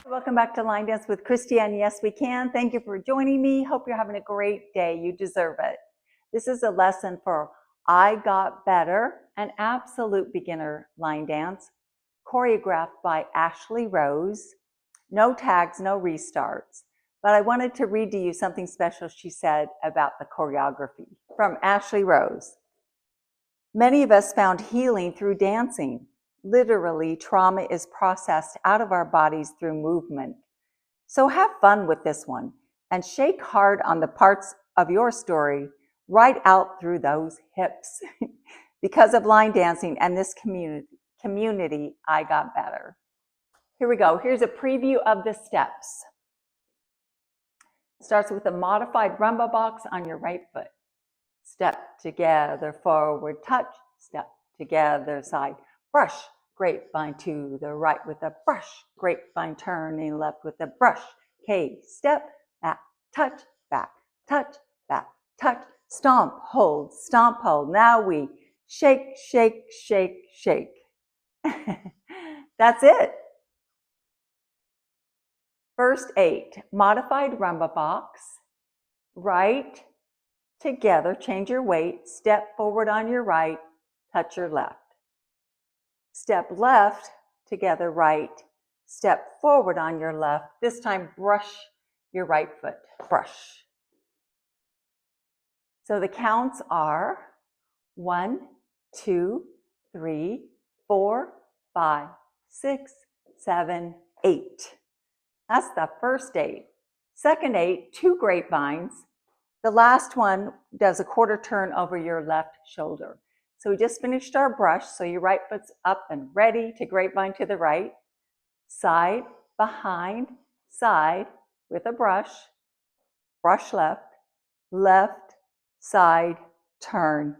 Welcome back to Line Dance with Christy and Yes We Can. Thank you for joining me. Hope you're having a great day. You deserve it. This is a lesson for I Got Better, an absolute beginner line dance, choreographed by Ashley Rose. No tags, no restarts. But I wanted to read to you something special she said about the choreography from Ashley Rose. Many of us found healing through dancing. Literally, trauma is processed out of our bodies through movement. So have fun with this one and shake hard on the parts of your story right out through those hips. Because of line dancing and this community, I got better. Here we go. Here's a preview of the steps. Starts with a modified rumba box on your right foot. Step together, forward, touch, step together, side, brush, grapevine to the right with a brush, grapevine turning left with a brush, K, step, back, touch, touch, stomp, hold, stomp, hold. Now we shake, shake, shake, shake. That's it. First 8, modified rumba box, right, together, change your weight, step forward on your right, touch your left. Step left, together, right, step forward on your left. This time, brush your right foot, brush. So the counts are 1, 2, 3, 4, 5, 6, 7, 8. That's the first 8. Second 8, 2 grapevines. The last one does a quarter turn over your left shoulder. So we just finished our brush, so your right foot's up and ready to grapevine to the right. Side, behind, side with a brush, brush left, left, side, turn,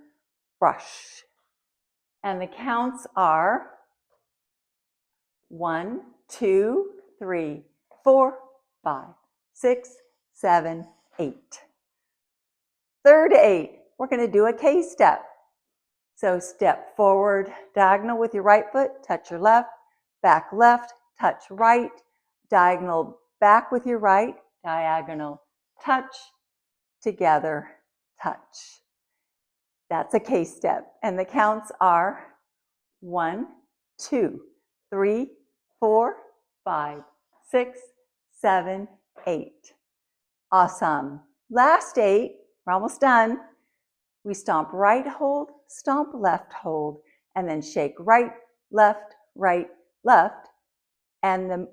brush. And the counts are 1, 2, 3, 4, 5, 6, 7, 8. Third 8, we're going to do a K step. So step forward, diagonal with your right foot, touch your left, touch right, diagonal back with your right, diagonal, touch, together, touch. That's a K step. And the counts are 1, 2, 3, 4, 5, 6, 7, 8. Awesome. Last 8, we're almost done. We stomp right hold, stomp left hold, and then shake right, left, left. And the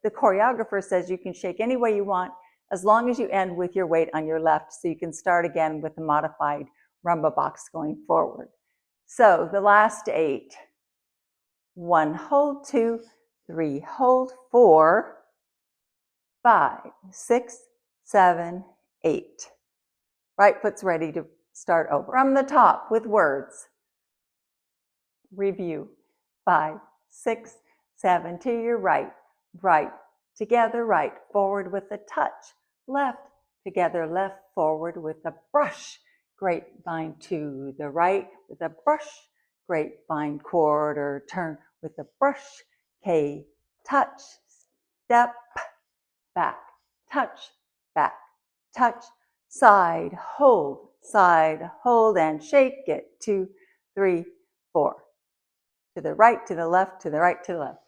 choreographer says you can shake any way you want as long as you end with your weight on your left, so you can start again with the modified rumba box going forward. So the last 8, 1 hold, 2, 3 hold, 4, 5, 6, 7, 8. Right foot's ready to start over. From the top with words. Review. 5, 6, 7 to your right. Right, together, right, forward with a touch. Left, together, left, forward with a brush. Grapevine to the right with a brush. Grapevine quarter turn with a brush. K, touch, step, back, touch, side, hold, and shake it. 2, 3, 4. To the right, to the left, to the right, to the left.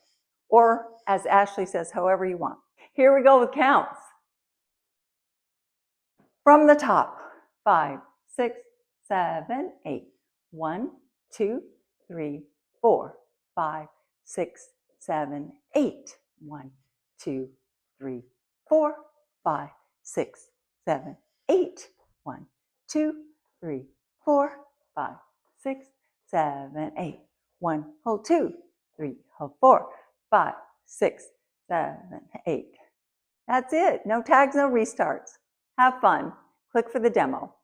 Or, as Ashley says, however you want. Here we go with counts. From the top, 5, 6, 7, 8. 1, 2, 3, 4, 5, 6, 7, 8. 1, 2, 3, 4, 5, 6, 7, 8. 1, 2, 3, 4, 5, 6, 7, 8. 1, hold 2, 3, hold 4, 5, 6, 7, 8. That's it. No tags, no restarts. Have fun. Click for the demo.